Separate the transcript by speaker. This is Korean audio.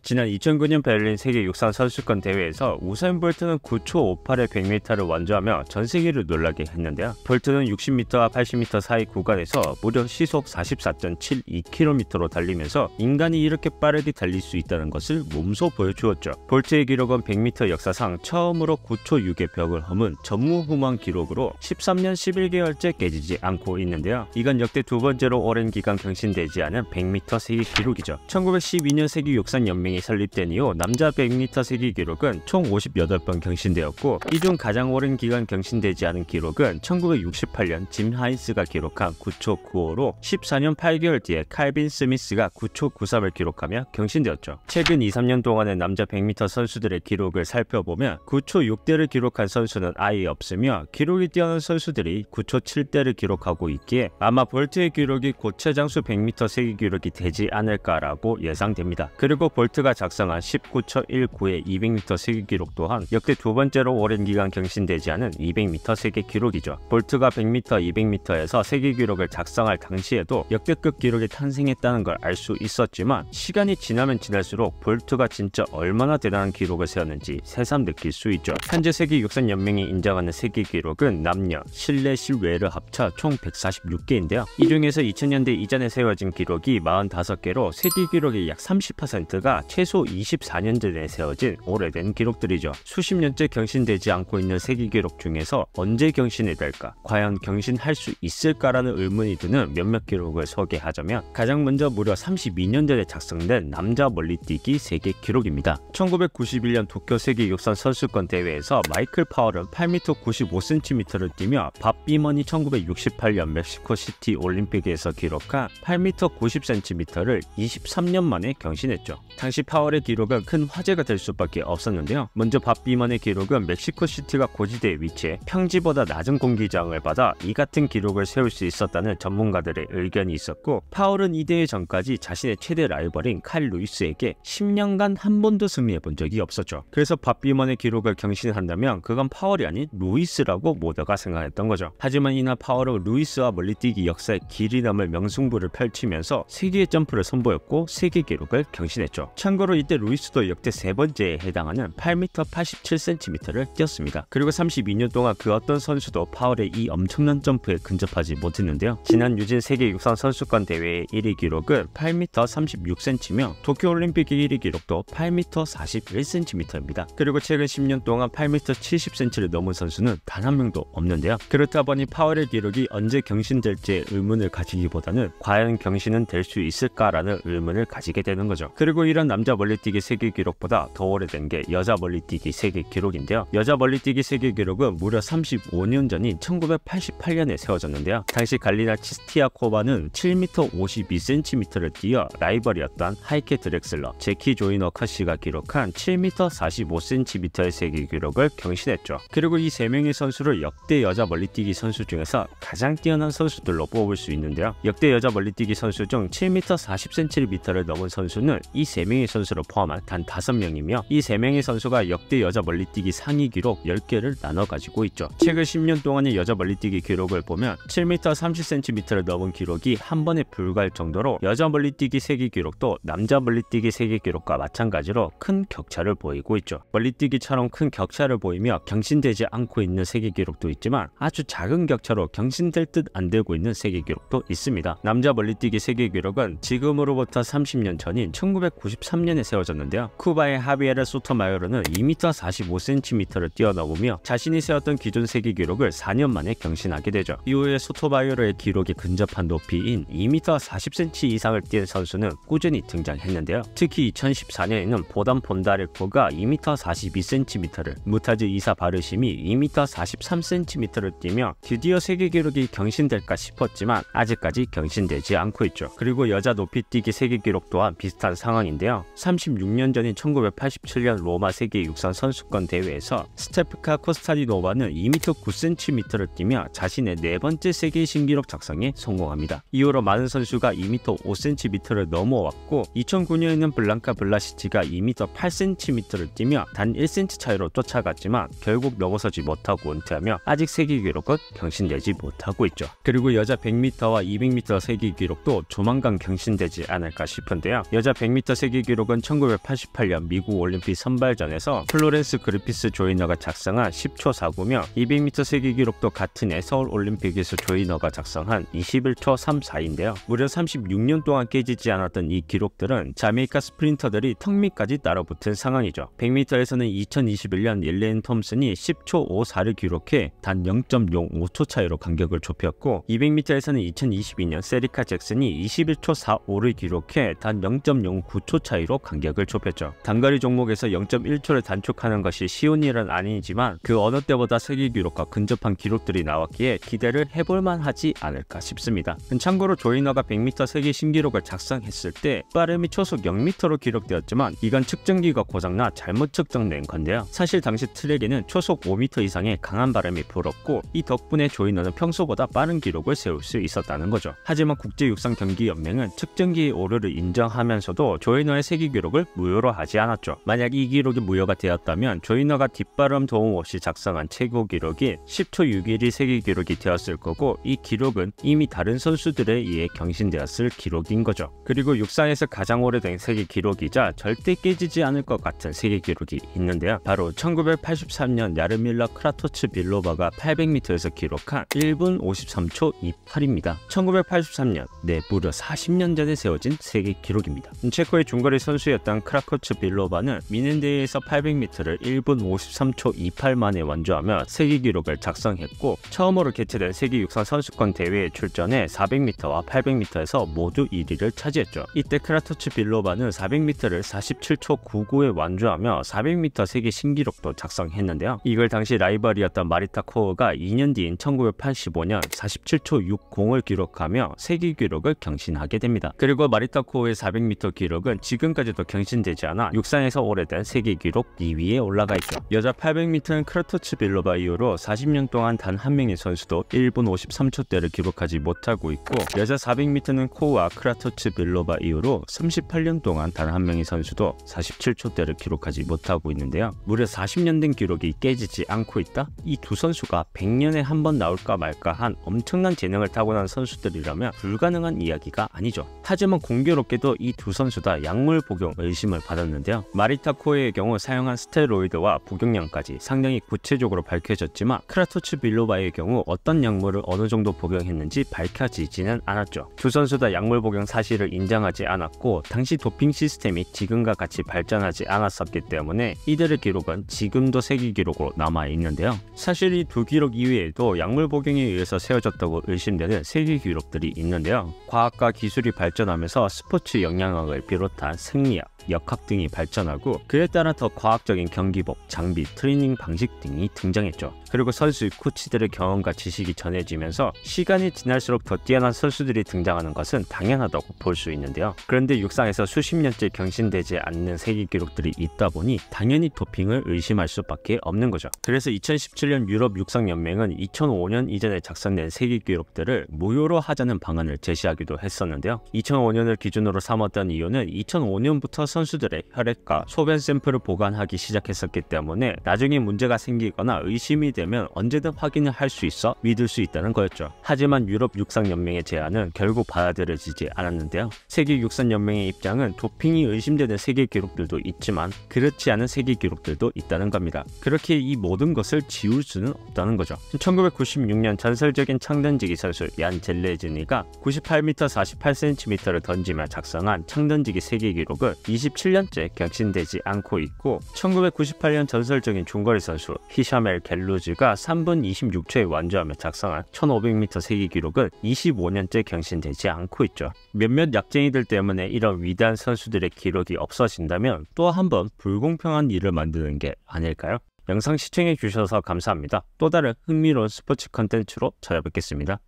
Speaker 1: 지난 2009년 베를린 세계 육상 선수권 대회에서 우사인 볼트는 9초 58의 100m를 완주하며 전 세계를 놀라게 했는데요. 볼트는 60m와 80m 사이 구간에서 무려 시속 44.72km로 달리면서 인간이 이렇게 빠르게 달릴 수 있다는 것을 몸소 보여주었죠. 볼트의 기록은 100m 역사상 처음으로 9초 6의 벽을 허문 전무후무한 기록으로 13년 11개월째 깨지지 않고 있는데요. 이건 역대 두 번째로 오랜 기간 경신되지 않은 100m 세계 기록이죠. 1912년 세계 육상 연맹이 설립된 이후 남자 100m 세계 기록은 총 58번 경신되었고, 이 중 가장 오랜 기간 경신되지 않은 기록은 1968년 짐 하인스가 기록한 9초 95로 14년 8개월 뒤에 칼빈 스미스가 9초 93을 기록하며 경신되었죠. 최근 2-3년 동안의 남자 100m 선수들의 기록을 살펴보면 9초 6대를 기록한 선수는 아예 없으며, 기록이 뛰어난 선수들이 9초 7대를 기록하고 있기에 아마 볼트의 기록이 곧 최장수 100m 세계 기록이 되지 않을까라고 예상됩니다. 그리고 볼트가 작성한 19초 19의 200m 세계 기록 또한 역대 두 번째로 오랜 기간 경신되지 않은 200m 세계 기록이죠. 볼트가 100m, 200m에서 세계 기록을 작성할 당시에도 역대급 기록이 탄생했다는 걸 알 수 있었지만, 시간이 지나면 지날수록 볼트가 진짜 얼마나 대단한 기록을 세웠는지 새삼 느낄 수 있죠. 현재 세계 육상 연맹이 인정하는 세계 기록은 남녀, 실내, 실외를 합쳐 총 146개인데요. 이 중에서 2000년대 이전에 세워진 기록이 45개로 세계 기록의 약 30%가 최소 24년 전에 세워진 오래된 기록들이죠. 수십 년째 경신되지 않고 있는 세계 기록 중에서 언제 경신이 될까? 과연 경신할 수 있을까라는 의문이 드는 몇몇 기록을 소개하자면, 가장 먼저 무려 32년 전에 작성된 남자 멀리뛰기 세계 기록입니다. 1991년 도쿄 세계 육상 선수권 대회에서 마이클 파월은 8m 95cm를 뛰며 밥 비먼이 1968년 멕시코시티 올림픽에서 기록한 8m 90cm를 23년 만에 경신했죠. 당시 파월의 기록은 큰 화제가 될 수밖에 없었는데요. 먼저 밥 비먼의 기록은 멕시코시티가 고지대에 위치해 평지보다 낮은 공기저항을 받아 이 같은 기록을 세울 수 있었다는 전문가들의 의견이 있었고, 파월은 이 대회 전까지 자신의 최대 라이벌인 칼 루이스에게 10년간 한 번도 승리해본 적이 없었죠. 그래서 밥 비먼의 기록을 경신한다면 그건 파월이 아닌 루이스라고 모두가 생각했던 거죠. 하지만 이날 파월은 루이스와 멀리뛰기 역사의 길이 남을 명승부를 펼치면서 세계의 점프를 선보였고 세계 기록을 경신했죠. 참고로 이때 루이스도 역대 세 번째에 해당하는 8m 87cm를 뛰었습니다. 그리고 32년 동안 그 어떤 선수도 파월의 이 엄청난 점프에 근접하지 못했는데요. 지난 유진 세계 육상 선수권 대회의 1위 기록은 8m 36cm며 도쿄올림픽의 1위 기록도 8m 41cm입니다. 그리고 최근 10년 동안 8m 70cm를 넘은 선수는 단 한 명도 없는데요. 그렇다 보니 파월의 기록이 언제 경신될지에 의문을 가지기보다는 과연 경신은 될 수 있을까라는 의문을 가지게 되는 거죠. 그리고 이런 남자 멀리뛰기 세계 기록보다 더 오래된 게 여자 멀리뛰기 세계 기록인데요. 여자 멀리뛰기 세계 기록은 무려 35년 전인 1988년에 세워졌는데요. 당시 갈리나 치스티아코바는 7m 52cm를 뛰어 라이벌이었던 하이케 드렉슬러, 제키 조이너 커시가 기록한 7m 45cm의 세계 기록을 경신했죠. 그리고 이 세 명의 선수를 역대 여자 멀리뛰기 선수 중에서 가장 뛰어난 선수들로 뽑을 수 있는데요. 역대 여자 멀리뛰기 선수 중 7m 40cm를 넘은 선수는 이 세 명의 선수를 포함한 단 5명이며, 이 세 명의 선수가 역대 여자 멀리뛰기 상위 기록 10개를 나눠 가지고 있죠. 최근 10년 동안의 여자 멀리뛰기 기록을 보면 7m 30cm를 넘은 기록이 한 번에 불과할 정도로 여자 멀리뛰기 세계 기록도 남자 멀리뛰기 세계 기록과 마찬가지로 큰 격차를 보이고 있죠. 멀리뛰기처럼 큰 격차를 보이며 경신되지 않고 있는 세계 기록도 있지만, 아주 작은 격차로 경신될 듯 안 되고 있는 세계 기록도 있습니다. 남자 멀리뛰기 세계 기록은 지금으로부터 30년 전인 1993년에 세워졌는데요. 쿠바의 하비에르 소토마요르는 2m 45cm를 뛰어넘으며 자신이 세웠던 기존 세계 기록을 4년 만에 경신하게 되죠. 이후에 소토마요르의 기록이 근접한 높이인 2m 40cm 이상을 뛴 선수는 꾸준히 등장했는데요. 특히 2014년에는 보담 본다레코가 2m 42cm를, 무타즈 이사 바르심이 2m 43cm를 뛰며 드디어 세계 기록이 경신될까 싶었지만 아직까지 경신되지 않고 있죠. 그리고 여자 높이뛰기 세계 기록 또한 비슷한 상황인데요. 36년 전인 1987년 로마 세계 육상 선수권 대회에서 스테프카 코스타디노바는 2m 9cm를 뛰며 자신의 네 번째 세계 신기록 작성에 성공합니다. 이후로 많은 선수가 2m 5cm를 넘어왔고, 2009년에는 블랑카 블라시치가 2m 8cm를 뛰며 단 1cm 차이로 쫓아갔지만 결국 넘어서지 못하고 은퇴하며 아직 세계 기록은 경신되지 못하고 있죠. 그리고 여자 100m와 200m 세계 기록도 조만간 경신되지 않을까 싶은데요. 여자 100m 세계 기록 기록은 1988년 미국 올림픽 선발전에서 플로렌스 그리피스 조이너가 작성한 10초 49며 200m 세계 기록도 같은 해 서울 올림픽에서 조이너가 작성한 21초 34인데요. 무려 36년 동안 깨지지 않았던 이 기록들은 자메이카 스프린터들이 턱 밑까지 따라붙은 상황이죠. 100m에서는 2021년 일레인 톰슨이 10초 54를 기록해 단 0.05초 차이로 간격을 좁혔고, 200m에서는 2022년 세리카 잭슨이 21초 45를 기록해 단 0.09초 차이로 간격을 좁혔죠. 단거리 종목에서 0.1초를 단축하는 것이 쉬운 일은 아니지만 그 어느 때보다 세계 기록과 근접한 기록들이 나왔기에 기대를 해볼만 하지 않을까 싶습니다. 참고로 조이너가 100m 세계 신기록을 작성했을 때 빠름이 초속 0m로 기록되었지만 이건 측정기가 고장나 잘못 측정된 건데요. 사실 당시 트랙에는 초속 5m 이상의 강한 바람이 불었고, 이 덕분에 조이너는 평소보다 빠른 기록을 세울 수 있었다는 거죠. 하지만 국제육상경기연맹은 측정기의 오류를 인정하면서도 조이너의 세계 기록을 무효로 하지 않았죠. 만약 이 기록이 무효가 되었다면 조이너가 뒷바람 도움 없이 작성한 최고 기록이 10초 61이 세계 기록이 되었을 거고, 이 기록은 이미 다른 선수들에 의해 경신되었을 기록인 거죠. 그리고 육상에서 가장 오래된 세계 기록이자 절대 깨지지 않을 것 같은 세계 기록이 있는데요. 바로 1983년 야르밀라 크라토츠 빌로바가 800m에서 기록한 1분 53초 28입니다. 1983년, 무려 40년 전에 세워진 세계 기록입니다. 체코의 중거리 선수였던 크라코츠 빌로바는 미넨대회에서 800m를 1분 53초 28 만에 완주하며 세계 기록을 작성했고, 처음으로 개최된 세계 육상 선수권 대회에 출전해 400m와 800m에서 모두 1위를 차지했죠. 이때 크라토츠 빌로바는 400m를 47초 99에 완주하며 400m 세계 신기록도 작성했는데요. 이걸 당시 라이벌이었던 마리타 코어가 2년 뒤인 1985년 47초 60을 기록하며 세계 기록을 경신하게 됩니다. 그리고 마리타 코어의 400m 기록은 지금까지도 경신되지 않아 육상에서 오래된 세계 기록 2위에 올라가 있죠. 여자 800m는 크라토츠 빌로바 이후로 40년 동안 단 한 명의 선수도 1분 53초대를 기록하지 못하고 있고, 여자 400m는 코어와 크라토츠 빌로바 이후로 38년 동안 단 한 명의 선수도 47초대를 기록하지 못하고 있는데요. 무려 40년 된 기록이 깨지지 않고 있다? 이 두 선수가 100년에 한 번 나올까 말까 한 엄청난 재능을 타고난 선수들이라면 불가능한 이야기가 아니죠. 하지만 공교롭게도 이 두 선수 다 약물 복용 의심을 받았는데요. 마리타 코에의 경우 사용한 스테로이드와 복용량까지 상당히 구체적으로 밝혀졌지만 크라토츠 빌로바의 경우 어떤 약물을 어느 정도 복용했는지 밝혀지지는 않았죠. 두 선수 다 약물 복용 사실을 인정하지 않았고, 당시 도핑 시스템이 지금과 같이 발전하지 않았었기 때문에 이들의 기록은 지금도 세계 기록으로 남아 있는데요. 사실 이 두 기록 이외에도 약물 복용에 의해서 세워졌다고 의심되는 세계 기록들이 있는데요. 과학과 기술이 발전하면서 스포츠 영양학을 비롯한 생리학, 역학 등이 발전하고, 그에 따라 더 과학적인 경기복, 장비, 트레이닝 방식 등이 등장했죠. 그리고 선수, 코치들의 경험과 지식이 전해지면서 시간이 지날수록 더 뛰어난 선수들이 등장하는 것은 당연하다고 볼 수 있는데요. 그런데 육상에서 수십 년째 경신되지 않는 세계 기록들이 있다 보니 당연히 도핑을 의심할 수밖에 없는 거죠. 그래서 2017년 유럽 육상연맹은 2005년 이전에 작성된 세계 기록들을 무효로 하자는 방안을 제시하기도 했었는데요. 2005년을 기준으로 삼았던 이유는 2005년부터 선수들의 혈액과 소변 샘플을 보관하기 시작했었기 때문에 나중에 문제가 생기거나 의심이 되면 언제든 확인을 할 수 있어 믿을 수 있다는 거였죠. 하지만 유럽 육상연맹의 제안은 결국 받아들여지지 않았는데요. 세계 육상연맹의 입장은 도핑이 의심되는 세계 기록들도 있지만 그렇지 않은 세계 기록들도 있다는 겁니다. 그렇게 이 모든 것을 지울 수는 없다는 거죠. 1996년 전설적인 창던지기 선수 얀 젤레즈니가 98m 48cm를 던지며 작성한 창던지기 세계 기록은 27년째 경신되지 않고 있고, 1998년 전설적인 중거리 선수 히샤멜 갤루즈가 3분 26초에 완주하며 작성한 1500m 세계 기록은 25년째 경신되지 않고 있죠. 몇몇 약쟁이들 때문에 이런 위대한 선수들의 기록이 없어진다면 또 한 번 불공평한 일을 만드는 게 아닐까요? 영상 시청해 주셔서 감사합니다. 또 다른 흥미로운 스포츠 컨텐츠로 찾아뵙겠습니다.